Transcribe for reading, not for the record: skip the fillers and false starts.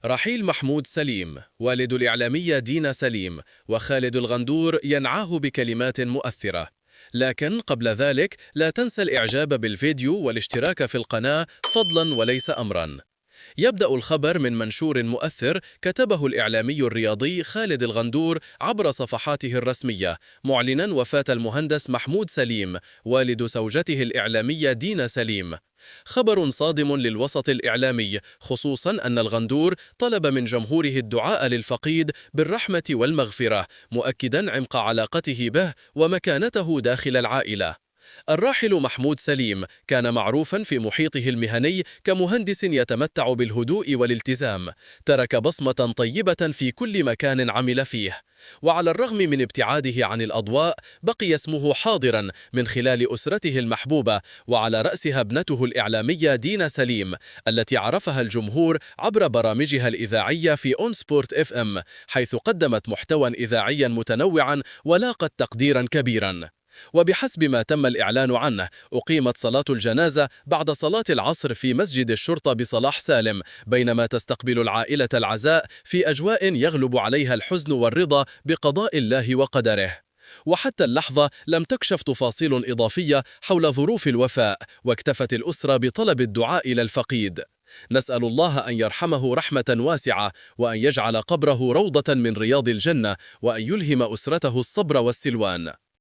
رحيل محمود سليم والد الإعلامية دينا سليم وخالد الغندور ينعاه بكلمات مؤثرة. لكن قبل ذلك لا تنسى الإعجاب بالفيديو والاشتراك في القناة فضلا وليس أمرا. يبدأ الخبر من منشور مؤثر كتبه الإعلامي الرياضي خالد الغندور عبر صفحاته الرسمية معلنا وفاة المهندس محمود سليم والد زوجته الإعلامية دينا سليم. خبر صادم للوسط الإعلامي، خصوصا أن الغندور طلب من جمهوره الدعاء للفقيد بالرحمة والمغفرة، مؤكدا عمق علاقته به ومكانته داخل العائلة. الراحل محمود سليم كان معروفا في محيطه المهني كمهندس يتمتع بالهدوء والالتزام، ترك بصمة طيبة في كل مكان عمل فيه، وعلى الرغم من ابتعاده عن الأضواء بقي اسمه حاضرا من خلال أسرته المحبوبة، وعلى رأسها ابنته الإعلامية دينا سليم التي عرفها الجمهور عبر برامجها الإذاعية في أون سبورت اف ام، حيث قدمت محتوى إذاعيا متنوعا ولاقت تقديرا كبيرا. وبحسب ما تم الإعلان عنه، أقيمت صلاة الجنازة بعد صلاة العصر في مسجد الشرطة بصلاح سالم، بينما تستقبل العائلة العزاء في أجواء يغلب عليها الحزن والرضا بقضاء الله وقدره. وحتى اللحظة لم تكشف تفاصيل إضافية حول ظروف الوفاة، واكتفت الأسرة بطلب الدعاء إلى الفقيد. نسأل الله أن يرحمه رحمة واسعة، وأن يجعل قبره روضة من رياض الجنة، وأن يلهم أسرته الصبر والسلوان.